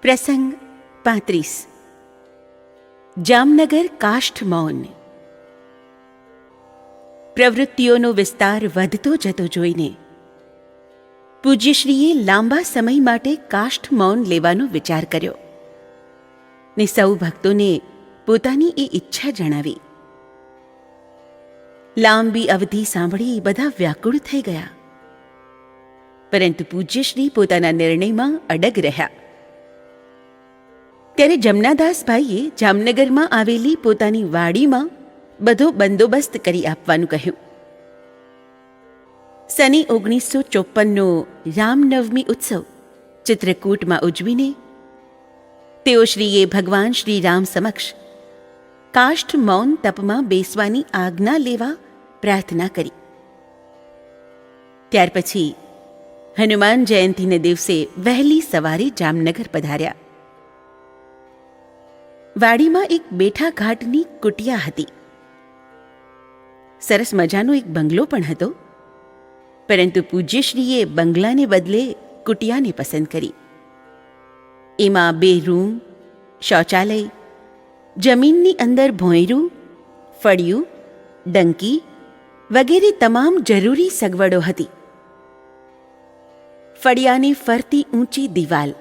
પ્રસંગ 35 જામનગર કાષ્ઠ મૌન. પ્રવૃત્તિઓનો વિસ્તાર વધતો જતો જોઈને પૂજ્યશ્રીએ લાંબા સમય માટે કાષ્ઠ મૌન લેવાનો વિચાર કર્યો ને સૌ ભક્તોને પોતાની એ ઈચ્છા જણાવી. લાંબી અવધિ સાંભળી બધા વ્યાકુળ થઈ ગયા, પરંતુ પૂજ્યશ્રી પોતાના નિર્ણયમાં અડગ રહ્યા. ત્યારે જમનાદાસભાઈએ જામનગરમાં આવેલી પોતાની વાડીમાં બધો બંદોબસ્ત કરી આપવાનું કહ્યું. સને 1954નો રામનવમી ઉત્સવ ચિત્રકૂટમાં ઉજવીને તેઓ શ્રીએ ભગવાન શ્રી રામ સમક્ષ કાષ્ઠ મૌન તપમાં બેસવાની આજ્ઞા લેવા પ્રાર્થના કરી. ત્યાર પછી હનુમાન જયંતીને દિવસે વહેલી સવારે જામનગર પધાર્યા. વાડીમાં એક બેઠા ઘાટની કુટિયા હતી. સરસ મજાનો એક બંગલો પણ હતો, પરંતુ પૂજ્યશ્રીએ બંગલાને બદલે કુટિયાને પસંદ કરી. એમાં 2 રૂમ, શૌચાલય, જમીનની અંદર ભોંયરું, ફળિયું, ડંકી વગેરે તમામ જરૂરી સગવડો હતી. ફળિયાની ફરતી ઊંચી દિવાલ,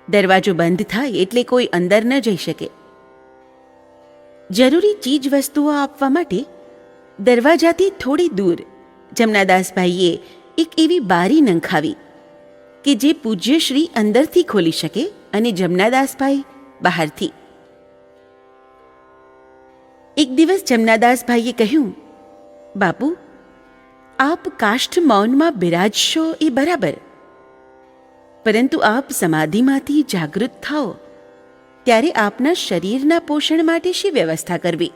દરવાજો બંધ થાય એટલે કોઈ અંદર ન જઈ શકે. જરૂરી ચીજ વસ્તુઓ આપવા માટે દરવાજાથી થોડી દૂર જમનાદાસભાઈએ એક એવી બારી નંખાવી કે જે પૂજ્યશ્રી અંદરથી ખોલી શકે અને જમનાદાસભાઈ બહારથી. એક દિવસ જમનાદાસભાઈએ કહ્યું, બાપુ, આપ કાષ્ઠ મૌનમાં બિરાજશો એ બરાબર, પરંતુ આપ સમાધિમાંથી જાગૃત થાઓ ત્યારે આપના શરીરના પોષણ માટે શી વ્યવસ્થા કરવી?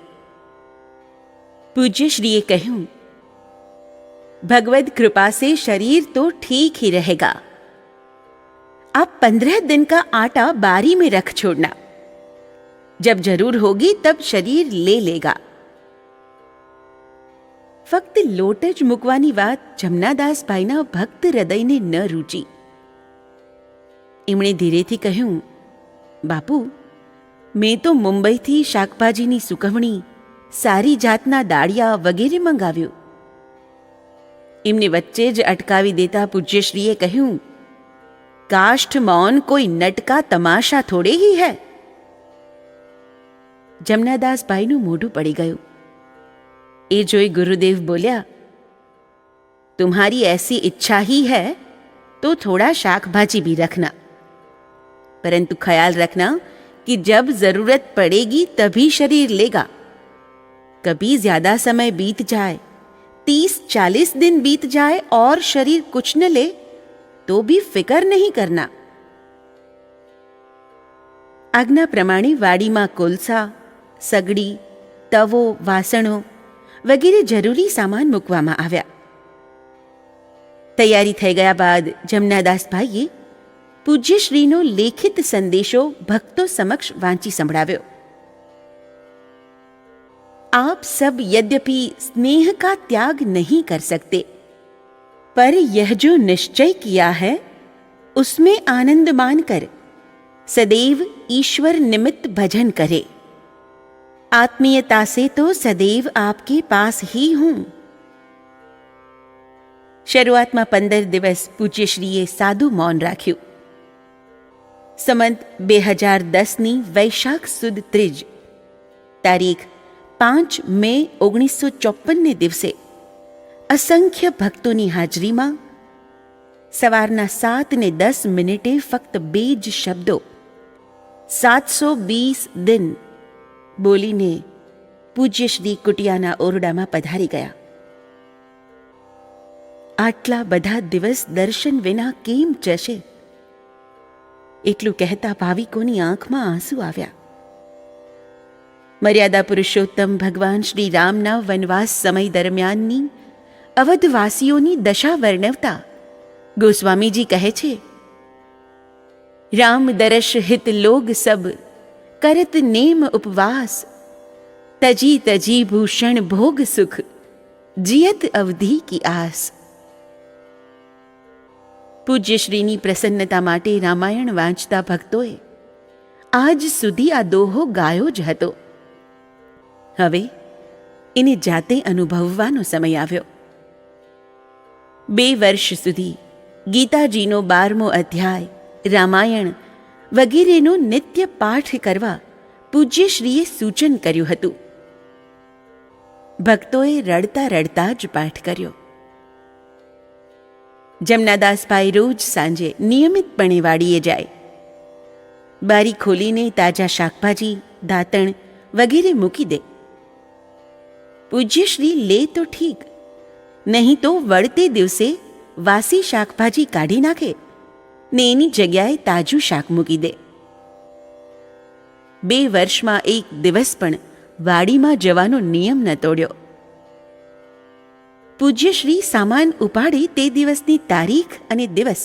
પૂજ્યશ્રીએ કહ્યું, भगवद कृपा से शरीर तो ठीक ही रहेगा. आप 15 दिन का आटा बारी में रख छोड़ना, जब जरूर होगी तब शरीर ले लेगा. ફક્ત લોટ જ મૂકવાની વાત જમનાદાસભાઈના ભક્ત હૃદયને ન રૂચી. એમણે ધીરેથી કહ્યું, બાપુ, મેં તો મુંબઈથી શાકભાજીની સુકવણી, સારી જાતના દાળિયા વગેરે મંગાવ્યું. એમને વચ્ચે જ અટકાવી દેતા પૂજ્યશ્રીએ કહ્યું, કાષ્ઠ મૌન કોઈ નટકા તમાશા થોડે ही है. જમનાદાસભાઈનું મોઢું પડી ગયું. એ જોઈ ગુરુદેવ બોલ્યા, तुम्हारी ऐसी इच्छा ही है तो थोड़ा शाक भाजी भी रखना, परंतु ख्याल रखना कि जब जरूरत पड़ेगी तभी शरीर लेगा. कभी ज्यादा समय बीत जाए, 30-40 दिन बीत जाए और शरीर कुछ न ले तो भी फिकर नहीं करना. આજ્ઞા પ્રમાણે વાડીમાં કોલસા, સગડી, તવો, વાસણો વગેરે જરૂરી સામાન મૂકવામાં આવ્યા. તૈયારી થઈ ગયા બાદ જમનાદાસભાઈએ પૂજ્યશ્રીનો લેખિત સંદેશો ભક્તો સમક્ષ વાંચી સંભળાવ્યો. आप सब यद्यपि स्नेह का त्याग नहीं कर सकते, पर यह जो निश्चय किया है उसमें आनंद मानकर सदैव ईश्वर निमित्त भजन करे. आत्मीयता से तो सदैव आपके पास ही हूं. શરૂઆતમાં 15 દિવસ પૂજ્યશ્રીએ સાદું મૌન રાખ્યું. સંમત 2010ની વૈશાખ સુદ ત્રીજ તારીખ 5 મે 1954ને દિવસે અસંખ્ય ભક્તોની હાજરીમાં સવારના 7:10 ફક્ત 2 જ શબ્દો 720 દિન બોલીને પૂજ્યશ્રી કુટિયાના ઓરડામાં પધારી ગયા. આટલા બધા દિવસ દર્શન વિના કેમ જશે? એટલું કહેતા ભાવિકોની આંખમાં આંસુ આવ્યા. મર્યાદા પુરુષોત્તમ ભગવાન શ્રી રામના વનવાસ સમય દરમિયાનની અવધવાસીઓની દશા વર્ણવતા ગોસ્વામીજી કહે છે, રામ દરશ હિત લોગ સબ કરત નેમ ઉપવાસ, તજી તજી ભૂષણ ભોગ સુખ, જીયત અવધિ કી આસ. પૂજ્યશ્રીની પ્રસન્નતા માટે રામાયણ વાંચતા ભક્તોએ આજ સુધી આ દોહો ગાયો જ હતો. હવે એને જાતે અનુભવવાનો સમય આવ્યો. 2 વર્ષ સુધી ગીતાજીનો 12મો અધ્યાય, રામાયણ વગેરેનો નિત્ય પાઠ કરવા પૂજ્યશ્રીએ સૂચન કર્યું હતું. ભક્તોએ રડતા રડતા જ પાઠ કર્યો. જમનાદાસભાઈ રોજ સાંજે નિયમિતપણે વાડીએ જાય. બારી ખોલીને તાજા શાકભાજી, દાંતણ વગેરે મૂકી દે. પૂજ્યશ્રી લે તો ઠીક, નહીં તો વળતે દિવસે વાસી શાકભાજી કાઢી નાખે ને એની જગ્યાએ તાજું શાક મૂકી દે. 2 વર્ષમાં 1 દિવસ પણ વાડીમાં જવાનો નિયમ ન તોડ્યો. પૂજ્યશ્રી સામાન ઉપાડે તે દિવસની તારીખ અને દિવસ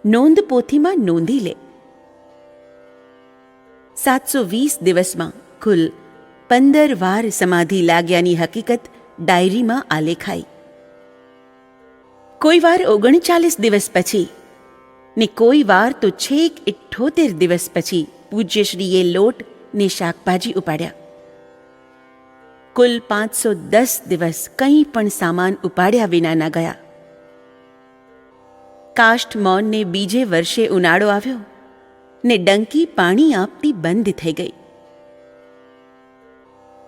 નોંધ પોથીમાં નોંધી લે. 720 દિવસમાં કુલ 15 વાર સમાધિ લાગ્યાની હકીકત ડાયરીમાં આલેખાઈ. કોઈ વાર 39 દિવસ પછી ને કોઈ વાર તો છેક 78 દિવસ પછી પૂજ્યશ્રીએ લોટ ને શાકભાજી ઉપાડ્યા. કુલ 510 દિવસ કંઈ પણ સામાન ઉપાડ્યા વિના ના ગયા. કાષ્ઠ મૌનને બીજે વર્ષે ઉનાળો આવ્યો ને ડંકી પાણી આપતી બંધ થઈ ગઈ.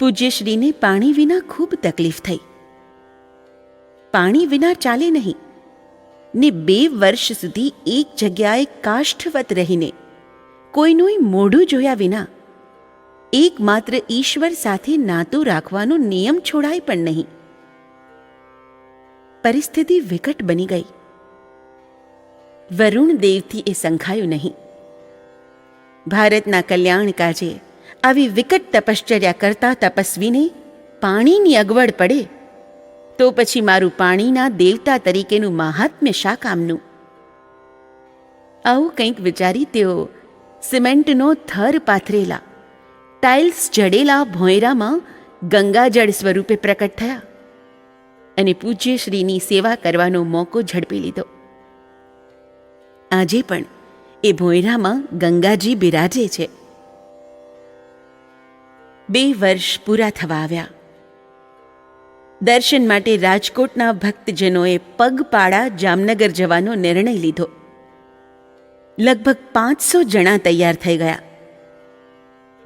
પૂજ્યશ્રીને પાણી વિના ખૂબ તકલીફ થઈ. પાણી વિના ચાલે નહીં ને 2 વર્ષ સુધી એક જગ્યાએ કાષ્ઠવત રહીને કોઈનું મોઢું જોયા વિના એકમાત્ર ઈશ્વર સાથે નાતું રાખવાનો નિયમ છોડાય પણ નહીં. પરિસ્થિતિ વિકટ બની ગઈ. વરુણ દેવથી એ સંખાયું નહીં. ભારતના કલ્યાણ કાજે આવી વિકટ તપશ્ચર્યા કરતા તપસ્વીને પાણીની અગવડ પડે તો પછી મારું પાણીના દેવતા તરીકેનું મહાત્મ્ય શા કામનું? આવું કંઈક વિચારી તેઓ સિમેન્ટનો થર પાથરેલા, ટાઇલ્સ જડેલા ભોંયરામાં ગંગાજળ સ્વરૂપે પ્રકટ થયા અને પૂજ્યશ્રીની સેવા કરવાનો મોકો ઝડપી લીધો. આજે પણ એ ભોંયરામાં ગંગાજી બિરાજે છે. 2 વર્ષ પૂરા થવા આવ્યા. દર્શન માટે રાજકોટના ભક્તજનોએ પગપાળા જામનગર જવાનો નિર્ણય લીધો. લગભગ 500 જણા તૈયાર થઈ ગયા.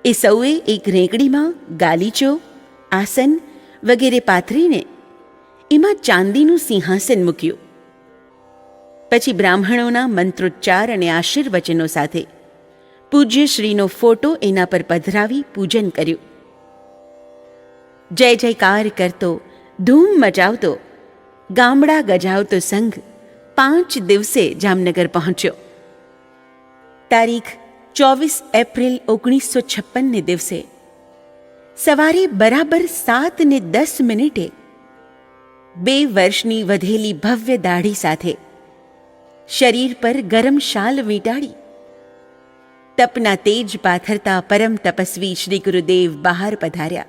એ સૌએ એક રેંકડીમાં ગાલીચો, આસન વગેરે પાથરીને એમાં ચાંદીનું સિંહાસન મૂક્યું. પછી બ્રાહ્મણોના મંત્રોચ્ચાર અને આશીર્વચનો સાથે પૂજ્યશ્રીનો ફોટો એના પર પધરાવી પૂજન કર્યું. જય જયકાર કરતો, ધૂમ મચાવતો, ગામડા ગજાવતો સંઘ 5 દિવસે જામનગર પહોંચ્યો. તારીખ 24 એપ્રિલ 1956ને દિવસે સવારે બરાબર 7:10 2 વર્ષની વધેલી ભવ્ય દાઢી સાથે શરીર પર ગરમ શાલ વીંટાળી તપના તેજ પાથરતા પરમ તપસ્વી શ્રી ગુરુદેવ બહાર પધાર્યા.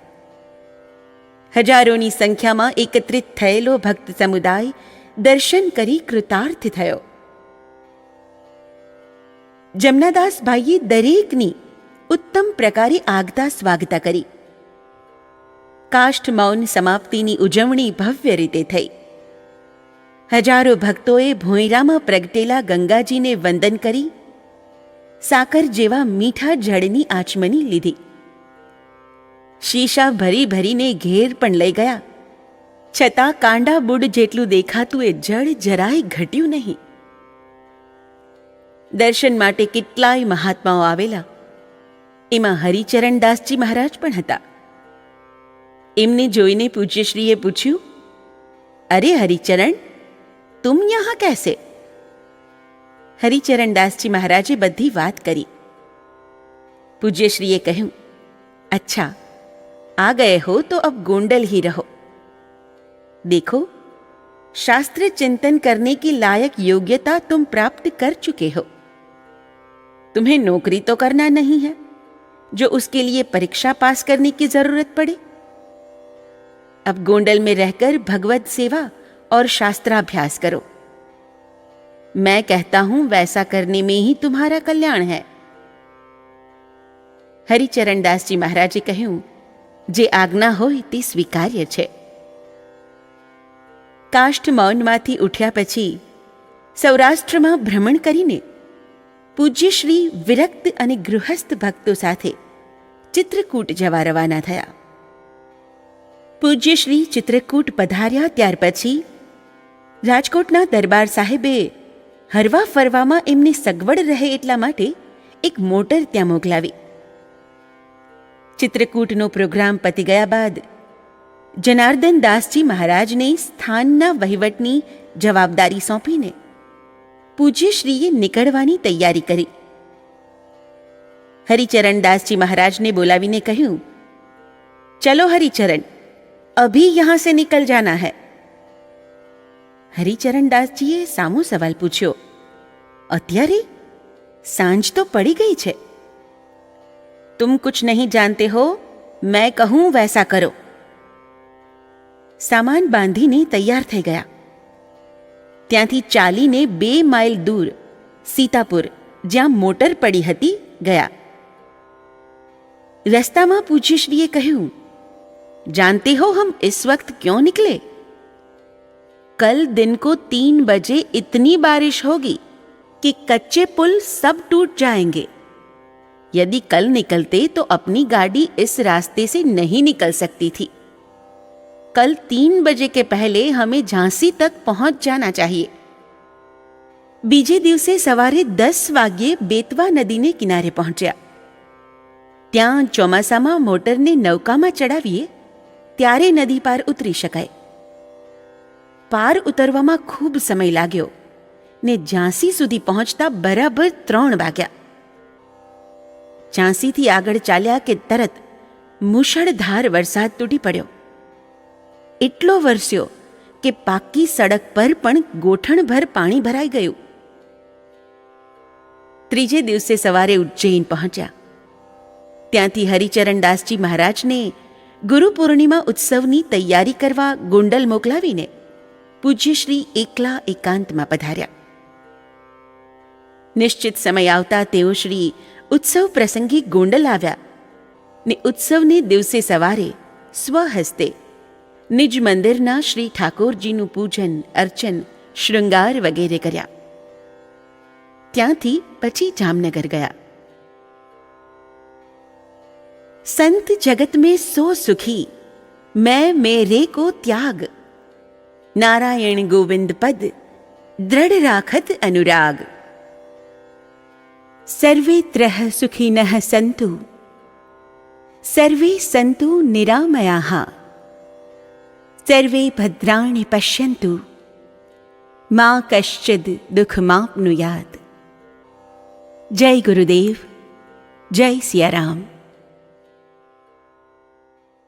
હજારોની સંખ્યામાં એકત્રિત થયેલો ભક્ત સમુદાય દર્શન કરી કૃતાર્થ થયો. જમનાદાસભાઈએ દરેકની ઉત્તમ પ્રકારે આગતા સ્વાગતા કરી. કાષ્ઠ મૌન સમાપ્તિની ઉજવણી ભવ્ય રીતે થઈ. હજારો ભક્તોએ ભોંયરામાં પ્રગટેલા ગંગાજીને વંદન કરી સાકર જેવા મીઠા જળની આચમની લીધી. શીશા ભરી ભરીને ઘેર પણ લઈ ગયા, છતાં કાંડા બુડ જેટલું દેખાતું એ જળ જરાય ઘટ્યું નહીં. દર્શન માટે કેટલાય મહાત્માઓ આવેલા. એમાં હરિચરણદાસજી મહારાજ પણ હતા. એમને જોઈને પૂજ્યશ્રીએ પૂછ્યું, અરે હરિચરણ, તુમ યહાં કૈસે? હરિચરણદાસજી મહારાજે બધી વાત કરી. પૂજ્યશ્રીએ કહ્યું, અચ્છા, आ गए हो तो अब गोंडल ही रहो. देखो, शास्त्र चिंतन करने की लायक योग्यता तुम प्राप्त कर चुके हो. तुम्हें नौकरी तो करना नहीं है जो उसके लिए परीक्षा पास करने की जरूरत पड़े. अब गोंडल में रहकर भगवत सेवा और शास्त्राभ्यास करो. मैं कहता हूं वैसा करने में ही तुम्हारा कल्याण है. હરિચરણદાસજી મહારાજે કહ્યું, જે આજ્ઞા હોય તે સ્વીકાર્ય છે. કાષ્ઠ મૌનમાંથી ઉઠ્યા પછી સૌરાષ્ટ્રમાં ભ્રમણ કરીને પૂજ્ય શ્રી વિરક્ત અને ગૃહસ્થ ભક્તો સાથે ચિત્રકૂટ જવા રવાના થયા. પૂજ્ય શ્રી ચિત્રકૂટ પધાર્યા ત્યાર પછી રાજકોટના દરબાર સાહેબે હરવા ફરવામાં એમને સગવડ રહે એટલા માટે એક મોટર ત્યાં મોકલાવી. ચિત્રકૂટનો પ્રોગ્રામ પતી ગયા બાદ જનાર્દન દાસજી મહારાજને સ્થાનના વહીવટની જવાબદારી સોંપીને પૂજ્યશ્રીએ નીકળવાની તૈયારી કરી. હરિચરણદાસજી મહારાજને બોલાવીને કહ્યું, ચલો હરિચરણ, અભી યહાં સે નિકલ જાના હૈ. હરિચરણદાસજીએ સામો સવાલ પૂછ્યો, અત્યારે? સાંજ તો પડી ગઈ છે. तुम कुछ नहीं जानते हो, मैं कहूं वैसा करो. सामान बांधीने तैयार થઈ ગયા. ત્યાંથી ચાલીને 2 માઇલ દૂર સીતાપુર, જ્યાં મોટર પડી હતી, ગયા. રસ્તામાં પૂજ્યશ્રીએ કહ્યું, जानते हो हम इस वक्त क्यों निकले? कल दिन को 3 बजे इतनी बारिश होगी कि कच्चे पुल सब टूट जाएंगे. यदि कल निकलते तो अपनी गाड़ी इस रास्ते से नहीं निकल सकती थी. कल 3 बजे के पहले हमें झांसी तक पहुंच जाना चाहिए. बीजे दिवसे सवारे 10 वाग्ये बेतवा नदीने किनारे पहुंच्या. ત્યાં ચોમાસામાં મોટરને નૌકામાં ચડાવીએ ત્યારે નદી પાર ઉતરી શકાય. પાર ઉતરવામાં ખૂબ સમય લાગ્યો ને ઝાંસી સુધી પહોંચતા બરાબર 3 વાગ્યા. ઝાંસીથી આગળ ચાલ્યા કે તરત મુશળધાર વરસાદ તૂટી પડ્યો. એટલો વરસ્યો કે પાક્કી સડક પર પણ ગોઠણભર પાણી ભરાઈ ગયું. ત્રીજે દિવસે સવારે ઉજ્જૈન પહોંચ્યા. ત્યાંથી હરિચરણદાસજી મહારાજને ગુરુ પૂર્ણિમા ઉત્સવની તૈયારી કરવા ગોંડલ મોકલાવીને પૂજ્યશ્રી એકલા એકાંતમાં પધાર્યા. નિશ્ચિત સમય આવતા તેઓ શ્રી ઉત્સવ પ્રસંગે ગોંડલ આવ્યા ને ઉત્સવને દિવસે સવારે સ્વહસ્તે નિજ મંદિરના શ્રી ઠાકોરજીનું પૂજન, અર્ચન, શૃંગાર વગેરે કર્યા. ત્યાંથી પછી જામનગર ગયા. संत जगत में सो सुखी, मैं मेरे को त्याग. नारायण गोविंद पद दृढ़ राखत अनुराग. सर्वे त्रह सुखिनः सन्तु, सर्वे सन्तु निरामयाः, सर्वे भद्राणि पश्यन्तु, मा कश्चिद् दुःखमाप्नुयात्. जय गुरुदेव, जय सिया राम.